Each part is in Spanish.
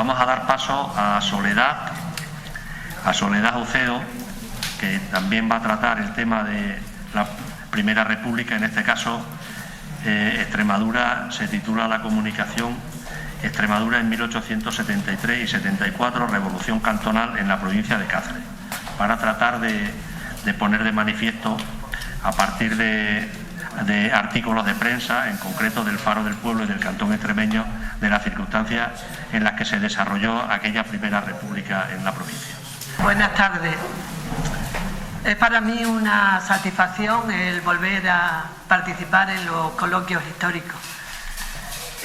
vamos a dar paso a Soledad Ucedo, que también va a tratar el tema de la Primera República. En este caso, Extremadura, se titula la comunicación Extremadura en 1873 y 74, Revolución Cantonal en la provincia de Cáceres, para tratar de poner de manifiesto, a partir de artículos de prensa, en concreto del Faro del Pueblo y del Cantón Extremeño, de las circunstancias en las que se desarrolló aquella Primera República en la provincia. Buenas tardes. Es para mí una satisfacción el volver a participar en los coloquios históricos.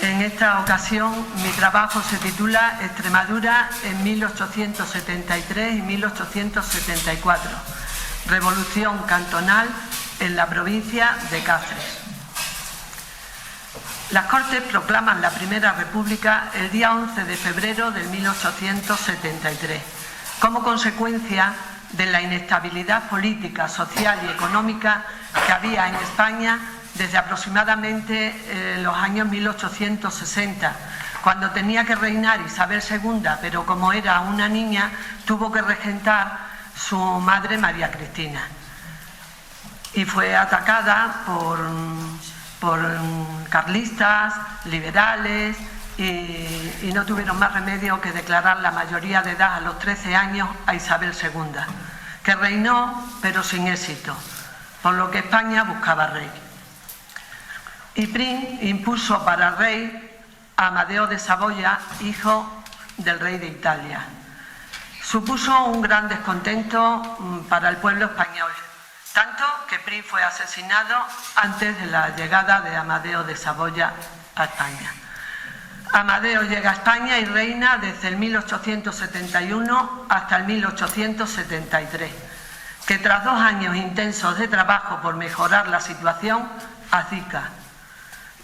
En esta ocasión mi trabajo se titula Extremadura en 1873 y 1874, Revolución Cantonal en la provincia de Cáceres. Las Cortes proclaman la Primera República el día 11 de febrero de 1873, como consecuencia de la inestabilidad política, social y económica que había en España desde aproximadamente los años 1860, cuando tenía que reinar Isabel II, pero como era una niña, tuvo que regentar su madre María Cristina. Y fue atacada por carlistas, liberales, y no tuvieron más remedio que declarar la mayoría de edad a los 13 años a Isabel II, que reinó pero sin éxito, por lo que España buscaba rey. Y Prim impuso para rey a Amadeo de Saboya, hijo del rey de Italia. Supuso un gran descontento para el pueblo español, tanto que Prim fue asesinado antes de la llegada de Amadeo de Saboya a España. Amadeo llega a España y reina desde el 1871 hasta el 1873, que tras 2 años intensos de trabajo por mejorar la situación, abdica,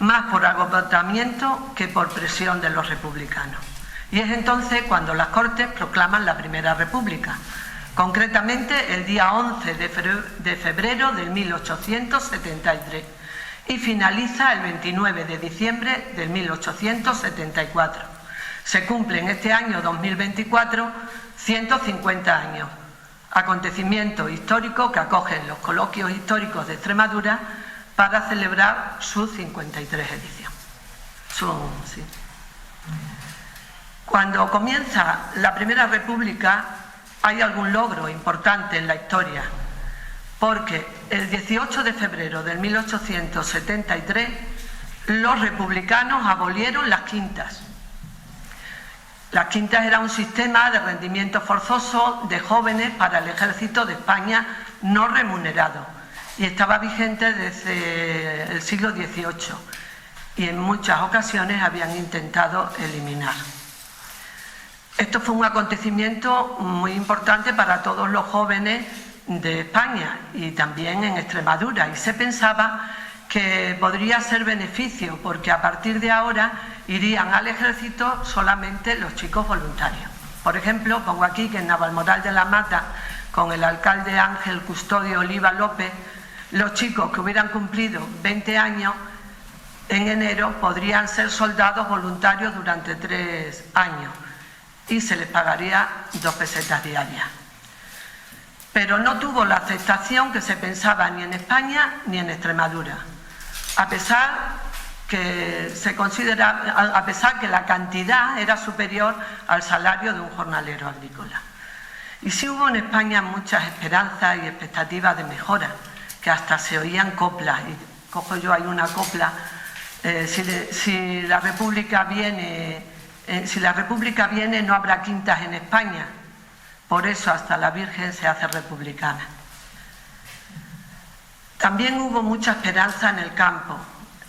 más por agotamiento que por presión de los republicanos. Y es entonces cuando las Cortes proclaman la Primera República, concretamente el día 11 de febrero de 1873, y finaliza el 29 de diciembre de 1874. Se cumplen este año 2024 150 años, acontecimiento histórico que acogen los coloquios históricos de Extremadura para celebrar su 53 edición. Cuando comienza la Primera República hay algún logro importante en la historia, porque el 18 de febrero de 1873 los republicanos abolieron las quintas. Las quintas era un sistema de rendimiento forzoso de jóvenes para el ejército de España no remunerado y estaba vigente desde el siglo XVIII y en muchas ocasiones habían intentado eliminar. Esto fue un acontecimiento muy importante para todos los jóvenes de España y también en Extremadura, y se pensaba que podría ser beneficio porque a partir de ahora irían al ejército solamente los chicos voluntarios. Por ejemplo, pongo aquí que en Navalmoral de la Mata, con el alcalde Ángel Custodio Oliva López, los chicos que hubieran cumplido 20 años en enero podrían ser soldados voluntarios durante 3 años y se les pagaría 2 pesetas diarias. Pero no tuvo la aceptación que se pensaba ni en España ni en Extremadura, a pesar que la cantidad era superior al salario de un jornalero agrícola. Y sí hubo en España muchas esperanzas y expectativas de mejora, que hasta se oían coplas, y cojo yo ahí una copla, si la República viene no habrá quintas en España. Por eso hasta la Virgen se hace republicana. También hubo mucha esperanza en el campo,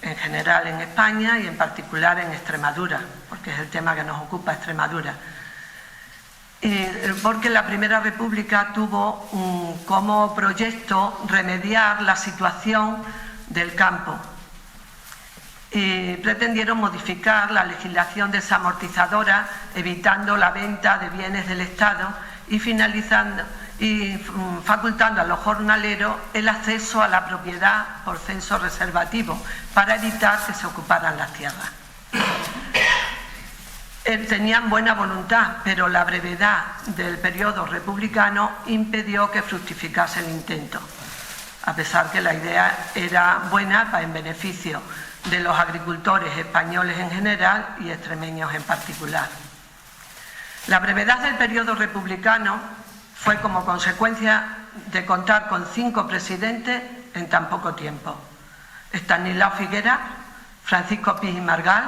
en general en España y en particular en Extremadura, porque es el tema que nos ocupa Extremadura. Porque la Primera República tuvo como proyecto remediar la situación del campo y pretendieron modificar la legislación desamortizadora, evitando la venta de bienes del Estado y facultando a los jornaleros el acceso a la propiedad por censo reservativo para evitar que se ocuparan las tierras. tenían buena voluntad, pero la brevedad del periodo republicano impidió que fructificase el intento, a pesar que la idea era buena en beneficio de los agricultores españoles en general y extremeños en particular. La brevedad del periodo republicano fue como consecuencia de contar con 5 presidentes en tan poco tiempo: Estanislao Figueras, Francisco Pi y Margall,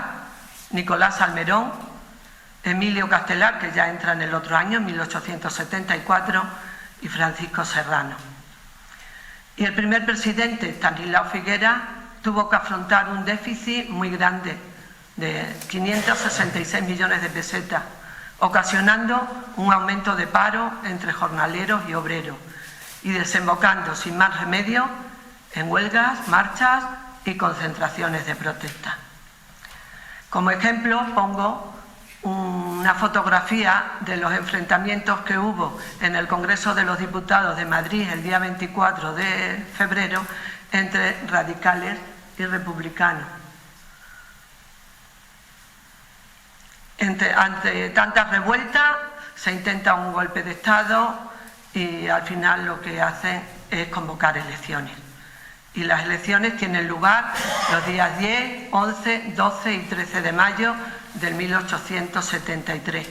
Nicolás Salmerón, Emilio Castelar, que ya entra en el otro año, en 1874, y Francisco Serrano. Y el primer presidente, Estanislao Figueras, tuvo que afrontar un déficit muy grande de 566 millones de pesetas, ocasionando un aumento de paro entre jornaleros y obreros y desembocando sin más remedio en huelgas, marchas y concentraciones de protesta. Como ejemplo pongo una fotografía de los enfrentamientos que hubo en el Congreso de los Diputados de Madrid el día 24 de febrero entre radicales y republicanos. Ante tantas revueltas se intenta un golpe de Estado y al final lo que hacen es convocar elecciones. Y las elecciones tienen lugar los días 10, 11, 12 y 13 de mayo del 1873.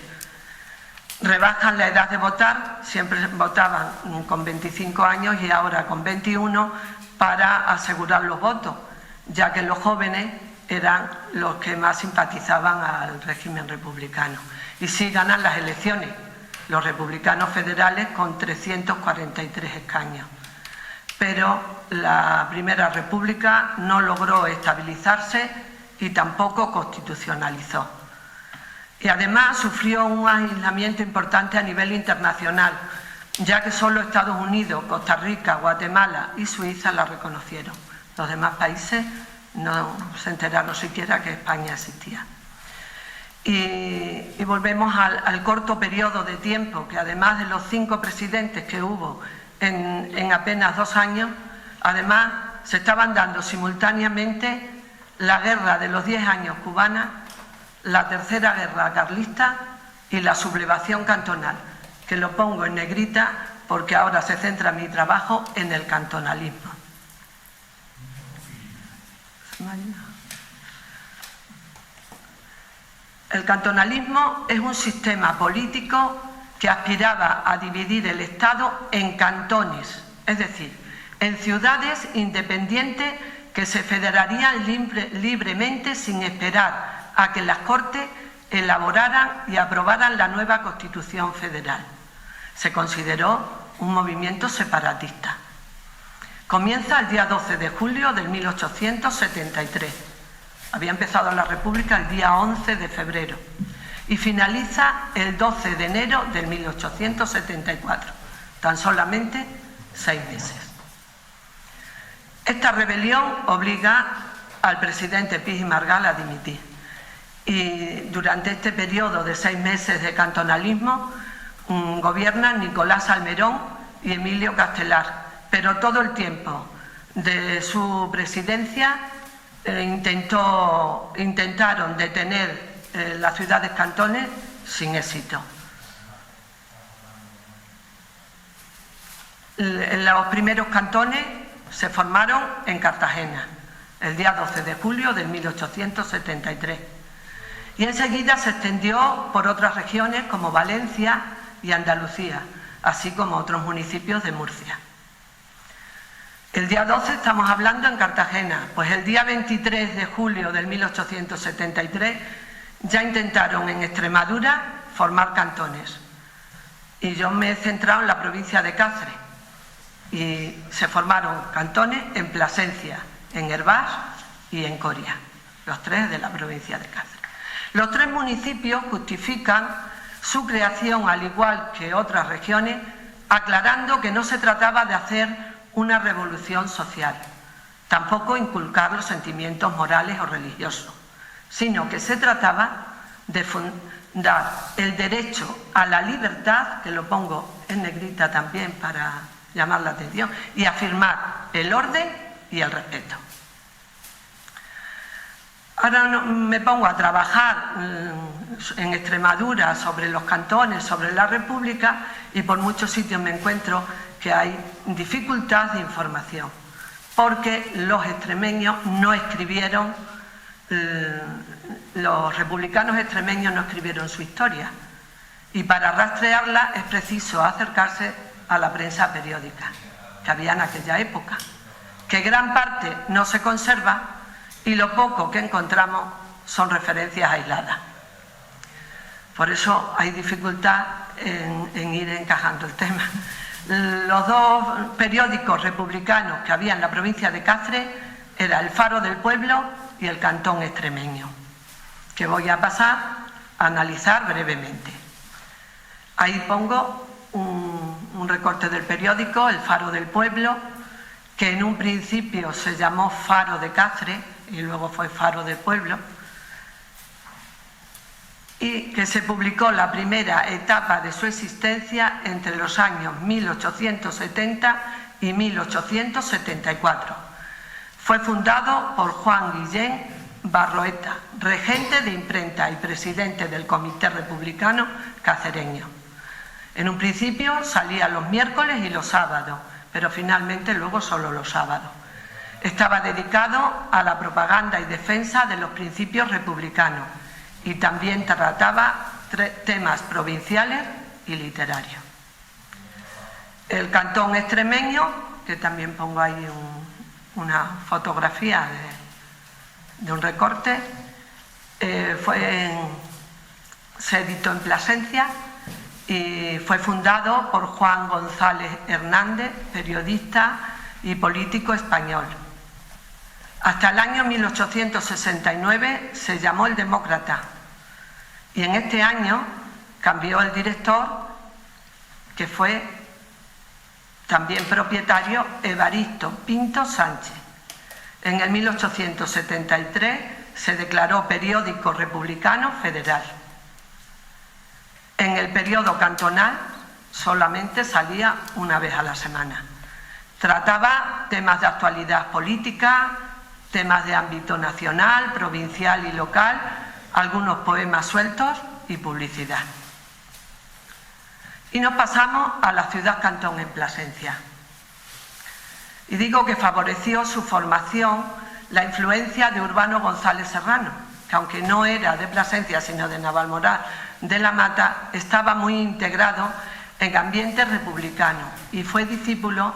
Rebajan la edad de votar, siempre votaban con 25 años y ahora con 21 para asegurar los votos, ya que los jóvenes eran los que más simpatizaban al régimen republicano. Y sí ganan las elecciones, los republicanos federales con 343 escaños. Pero la Primera República no logró estabilizarse y tampoco constitucionalizó. Y además sufrió un aislamiento importante a nivel internacional, ya que solo Estados Unidos, Costa Rica, Guatemala y Suiza la reconocieron. Los demás países no se enteraron siquiera que España existía. Y volvemos al corto periodo de tiempo, que además de los 5 presidentes que hubo en apenas 2 años, además se estaban dando simultáneamente la guerra de los 10 años cubana, la tercera guerra carlista y la sublevación cantonal, que lo pongo en negrita porque ahora se centra mi trabajo en el cantonalismo. El cantonalismo es un sistema político que aspiraba a dividir el Estado en cantones, es decir, en ciudades independientes que se federarían libremente sin esperar a que las Cortes elaboraran y aprobaran la nueva Constitución Federal. Se consideró un movimiento separatista. Comienza el día 12 de julio de 1873. Había empezado la República el día 11 de febrero y finaliza el 12 de enero de 1874, tan solamente 6 meses. Esta rebelión obliga al presidente Pi y Margall a dimitir y durante este periodo de 6 meses de cantonalismo gobiernan Nicolás Salmerón y Emilio Castelar, pero todo el tiempo de su presidencia intentaron detener las ciudades cantones sin éxito. Los primeros cantones se formaron en Cartagena el día 12 de julio de 1873 y enseguida se extendió por otras regiones como Valencia y Andalucía, así como otros municipios de Murcia. El día 12 estamos hablando en Cartagena, pues el día 23 de julio de 1873 ya intentaron en Extremadura formar cantones. Y yo me he centrado en la provincia de Cáceres. Y se formaron cantones en Plasencia, en Hervás y en Coria, los 3 de la provincia de Cáceres. Los 3 municipios justifican su creación, al igual que otras regiones, aclarando que no se trataba de hacer una revolución social, tampoco inculcar los sentimientos morales o religiosos, sino que se trataba de fundar el derecho a la libertad, que lo pongo en negrita también para llamar la atención, y afirmar el orden y el respeto. Ahora me pongo a trabajar en Extremadura sobre los cantones, sobre la República, y por muchos sitios me encuentro que hay dificultad de información, porque los extremeños no escribieron, los republicanos extremeños no escribieron su historia, y para rastrearla es preciso acercarse a la prensa periódica que había en aquella época, que gran parte no se conserva y lo poco que encontramos son referencias aisladas. Por eso hay dificultad en ir encajando el tema. Los dos periódicos republicanos que había en la provincia de Cáceres era El Faro del Pueblo y El Cantón Extremeño, que voy a pasar a analizar brevemente. Ahí pongo un recorte del periódico El Faro del Pueblo, que en un principio se llamó Faro de Cáceres y luego fue Faro del Pueblo, y que se publicó la primera etapa de su existencia entre los años 1870 y 1874. Fue fundado por Juan Guillén Barroeta, regente de imprenta y presidente del Comité Republicano Cacereño. En un principio salía los miércoles y los sábados, pero finalmente luego solo los sábados. Estaba dedicado a la propaganda y defensa de los principios republicanos y también trataba temas provinciales y literarios. El Cantón Extremeño, que también pongo ahí una fotografía de un recorte, se editó en Plasencia y fue fundado por Juan González Hernández, periodista y político español. Hasta el año 1869 se llamó El Demócrata y en este año cambió el director, que fue también propietario, Evaristo Pinto Sánchez. En el 1873 se declaró periódico republicano federal. En el periodo cantonal solamente salía una vez a la semana. Trataba temas de actualidad política, temas de ámbito nacional, provincial y local, algunos poemas sueltos y publicidad. Y nos pasamos a la ciudad cantón en Plasencia. Y digo que favoreció su formación la influencia de Urbano González Serrano, que aunque no era de Plasencia sino de Navalmoral de la Mata, estaba muy integrado en ambiente republicano y fue discípulo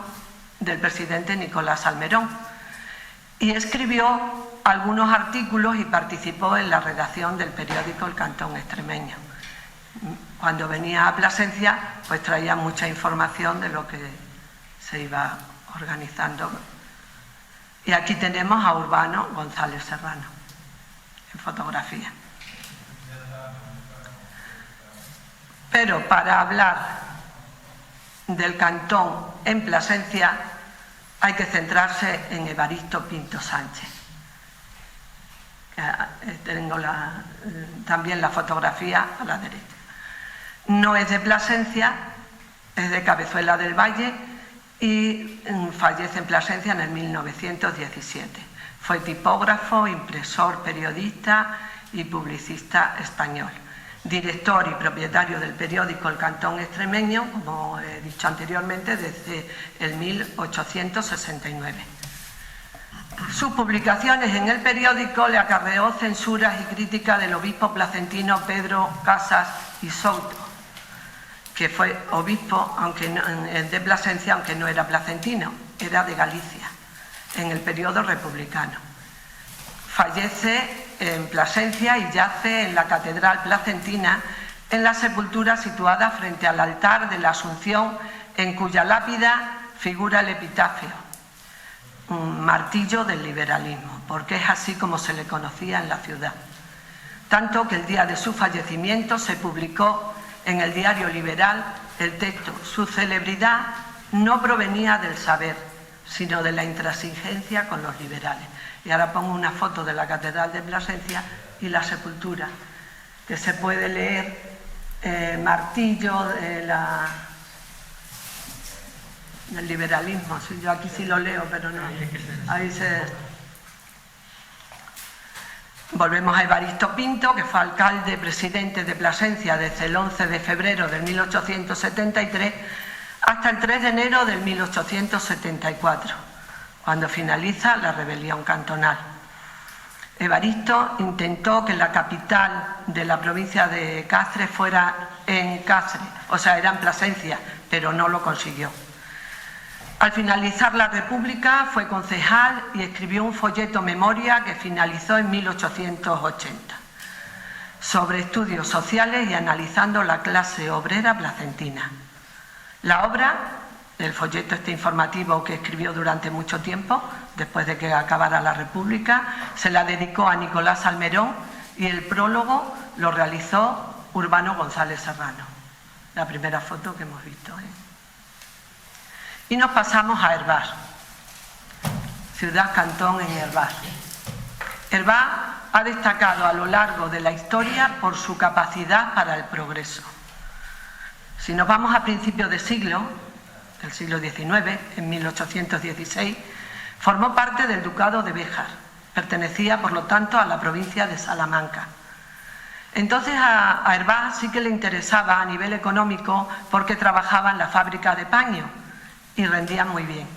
del presidente Nicolás Salmerón. Y escribió algunos artículos y participó en la redacción del periódico El Cantón Extremeño. Cuando venía a Plasencia, pues traía mucha información de lo que se iba organizando. Y aquí tenemos a Urbano González Serrano, en fotografía. Pero para hablar del cantón en Plasencia, hay que centrarse en Evaristo Pinto Sánchez. Tengo también la fotografía a la derecha. No es de Plasencia, es de Cabezuela del Valle y fallece en Plasencia en el 1917. Fue tipógrafo, impresor, periodista y publicista español. Director y propietario del periódico El Cantón Extremeño, como he dicho anteriormente, desde el 1869. Sus publicaciones en el periódico le acarreó censuras y críticas del obispo placentino Pedro Casas y Souto, que fue obispo de Plasencia, aunque no era placentino, era de Galicia, en el periodo republicano. Fallece en Plasencia y yace en la Catedral Placentina, en la sepultura situada frente al altar de la Asunción, en cuya lápida figura el epitafio: un martillo del liberalismo, porque es así como se le conocía en la ciudad. Tanto que el día de su fallecimiento se publicó en el diario Liberal el texto: su celebridad no provenía del saber, sino de la intransigencia con los liberales. Y ahora pongo una foto de la Catedral de Plasencia y la sepultura, que se puede leer martillo del liberalismo. Sí, yo aquí sí lo leo, pero no. Ahí se... Volvemos a Evaristo Pinto, que fue alcalde presidente de Plasencia desde el 11 de febrero del 1873 hasta el 3 de enero del 1874, cuando finaliza la rebelión cantonal. Evaristo intentó que la capital de la provincia de Cáceres fuera en Cáceres, o sea, era en Plasencia, pero no lo consiguió. Al finalizar la República fue concejal y escribió un folleto memoria que finalizó en 1880 sobre estudios sociales y analizando la clase obrera placentina. La obra, el folleto este informativo que escribió durante mucho tiempo, después de que acabara la República, se la dedicó a Nicolás Salmerón y el prólogo lo realizó Urbano González Serrano. La primera foto que hemos visto. Y nos pasamos a Hervás, ciudad-cantón en Hervás. Hervás ha destacado a lo largo de la historia por su capacidad para el progreso. Si nos vamos a principios de siglo, del siglo XIX, en 1816, formó parte del Ducado de Béjar, pertenecía por lo tanto a la provincia de Salamanca. Entonces a Hervás sí que le interesaba a nivel económico porque trabajaba en la fábrica de paño y rendían muy bien.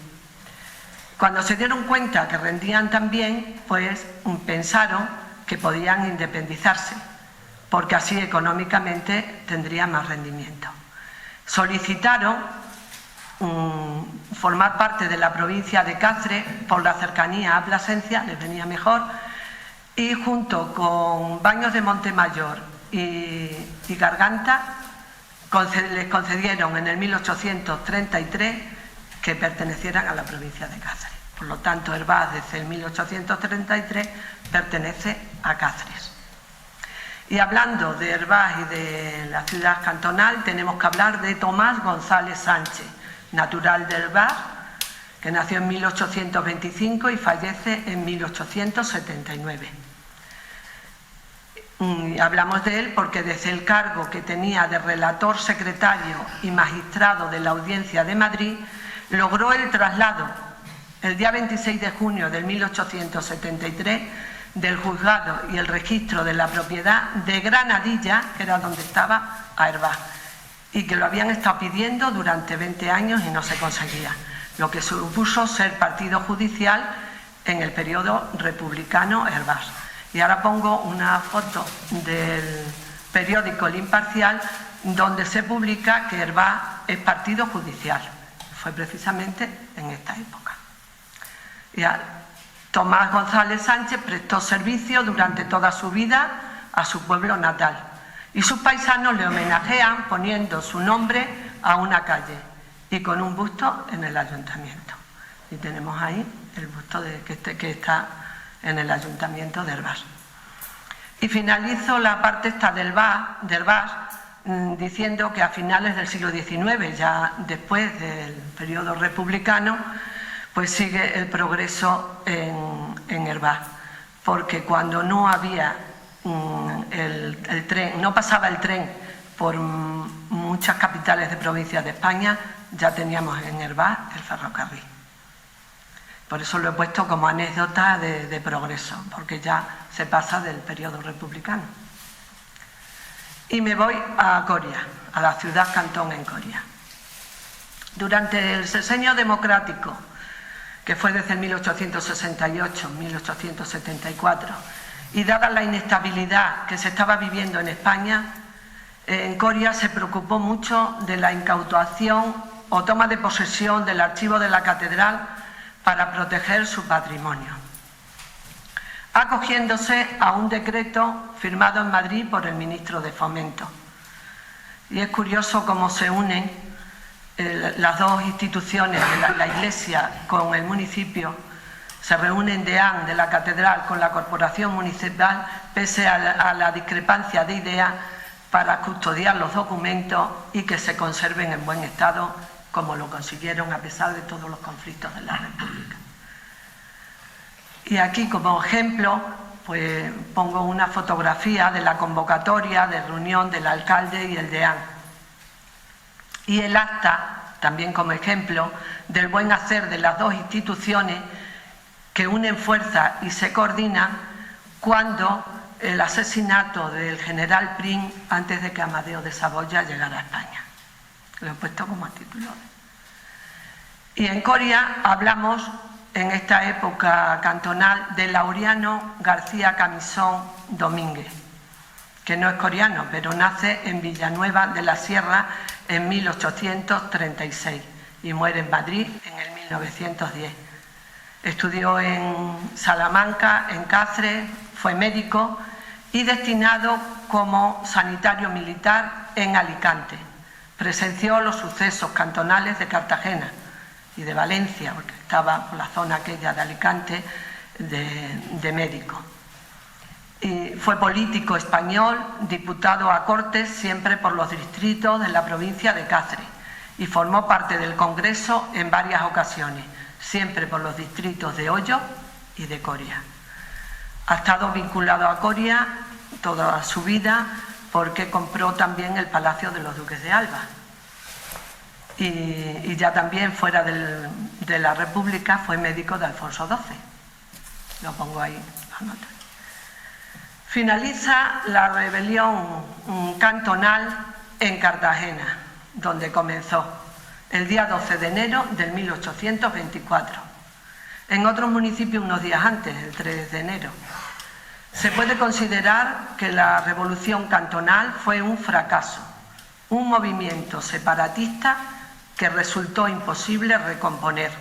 Cuando se dieron cuenta que rendían tan bien, pues pensaron que podían independizarse, porque así económicamente tendrían más rendimiento. Solicitaron formar parte de la provincia de Cáceres por la cercanía a Plasencia, les venía mejor, y junto con Baños de Montemayor y Garganta les concedieron en el 1833 que pertenecieran a la provincia de Cáceres. Por lo tanto, Hervás desde el 1833 pertenece a Cáceres. Y hablando de Hervás y de la ciudad cantonal, tenemos que hablar de Tomás González Sánchez, natural de Hervás, que nació en 1825 y fallece en 1879. Y hablamos de él porque desde el cargo que tenía de relator secretario y magistrado de la Audiencia de Madrid, logró el traslado, el día 26 de junio de 1873, del juzgado y el registro de la propiedad de Granadilla, que era donde estaba, a Hervás, y que lo habían estado pidiendo durante 20 años y no se conseguía, lo que supuso ser partido judicial en el periodo republicano Hervás. Y ahora pongo una foto del periódico El Imparcial, donde se publica que Hervás es partido judicial. Fue precisamente en esta época. Tomás González Sánchez prestó servicio durante toda su vida a su pueblo natal y sus paisanos le homenajean poniendo su nombre a una calle y con un busto en el ayuntamiento. Y tenemos ahí el busto que está en el ayuntamiento de Hervás. Y finalizo la parte esta de Hervás diciendo que a finales del siglo XIX, ya después del periodo republicano, pues sigue el progreso en Hervás, porque cuando no había el tren, no pasaba el tren por muchas capitales de provincias de España, ya teníamos en Hervás el ferrocarril. Por eso lo he puesto como anécdota de progreso, porque ya se pasa del periodo republicano. Y me voy a Coria, a la ciudad cantón en Coria. Durante el sexenio democrático, que fue desde el 1868-1874, y dada la inestabilidad que se estaba viviendo en España, en Coria se preocupó mucho de la incautación o toma de posesión del archivo de la catedral para proteger su patrimonio, acogiéndose a un decreto firmado en Madrid por el ministro de Fomento. Y es curioso cómo se unen las dos instituciones, la Iglesia con el municipio, se reúnen deán de la catedral con la corporación municipal, pese a la discrepancia de ideas, para custodiar los documentos y que se conserven en buen estado, como lo consiguieron a pesar de todos los conflictos de la República. Y aquí, como ejemplo, pues pongo una fotografía de la convocatoria de reunión del alcalde y el deán. Y el acta, también como ejemplo, del buen hacer de las dos instituciones que unen fuerzas y se coordinan cuando el asesinato del general Prim antes de que Amadeo de Saboya llegara a España. Lo he puesto como título. Y en Coria hablamos en esta época cantonal de Laureano García Camisón Domínguez, que no es coriano, pero nace en Villanueva de la Sierra en 1836 y muere en Madrid en el 1910. Estudió en Salamanca, en Cáceres, fue médico y destinado como sanitario militar en Alicante. Presenció los sucesos cantonales de Cartagena y de Valencia, porque estaba por la zona aquella de Alicante de médico. Y fue político español, diputado a Cortes, siempre por los distritos de la provincia de Cáceres, y formó parte del Congreso en varias ocasiones, siempre por los distritos de Hoyo y de Coria. Ha estado vinculado a Coria toda su vida porque compró también el Palacio de los Duques de Alba. Y ya también fuera de la República fue médico de Alfonso XII. Lo pongo ahí, la nota. Finaliza la rebelión cantonal en Cartagena, donde comenzó el día 12 de enero del 1824. En otros municipios unos días antes, el 3 de enero. Se puede considerar que la revolución cantonal fue un fracaso, un movimiento separatista que resultó imposible recomponer.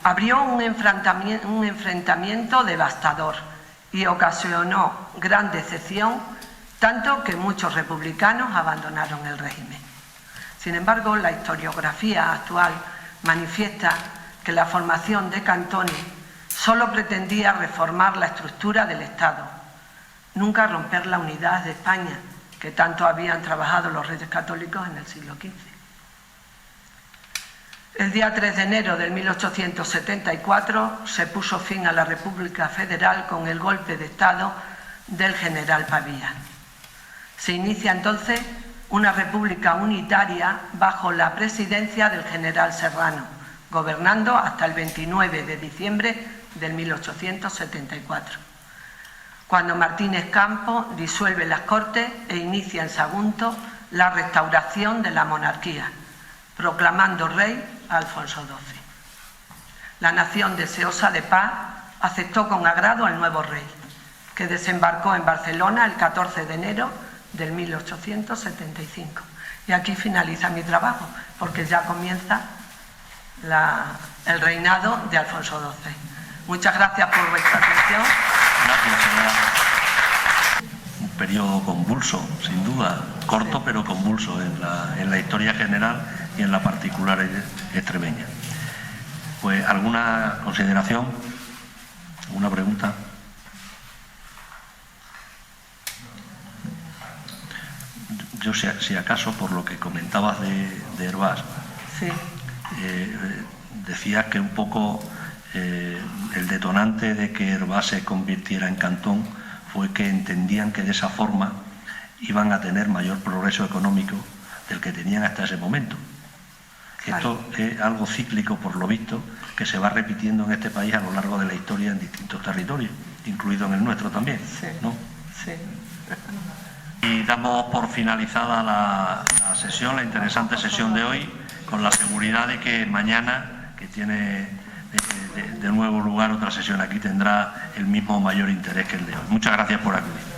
Abrió un enfrentamiento devastador y ocasionó gran decepción, tanto que muchos republicanos abandonaron el régimen. Sin embargo, la historiografía actual manifiesta que la formación de cantones solo pretendía reformar la estructura del Estado, nunca romper la unidad de España, que tanto habían trabajado los reyes católicos en el siglo XV. El día 3 de enero de 1874 se puso fin a la República Federal con el golpe de Estado del general Pavía. Se inicia entonces una república unitaria bajo la presidencia del general Serrano, gobernando hasta el 29 de diciembre de 1874. Cuando Martínez Campos disuelve las Cortes e inicia en Sagunto la restauración de la monarquía, proclamando rey a Alfonso XII. La nación deseosa de paz aceptó con agrado al nuevo rey, que desembarcó en Barcelona el 14 de enero del 1875. Y aquí finaliza mi trabajo, porque ya comienza el reinado de Alfonso XII. Muchas gracias por vuestra atención. Gracias, señora. Un periodo convulso, sin duda, corto sí, pero convulso en la historia general y en la particular extremeña. Pues, ¿alguna consideración? ¿Alguna pregunta? Yo, si acaso, por lo que comentabas de Hervás, sí, decías que un poco el detonante de que Hervás se convirtiera en cantón fue que entendían que de esa forma iban a tener mayor progreso económico del que tenían hasta ese momento. Claro. Esto es algo cíclico, por lo visto, que se va repitiendo en este país a lo largo de la historia en distintos territorios, incluido en el nuestro también, sí, ¿no? Sí. Y damos por finalizada la sesión, la interesante sesión de hoy, con la seguridad de que mañana, que tiene de nuevo lugar otra sesión aquí, tendrá el mismo mayor interés que el de hoy. Muchas gracias por acudir.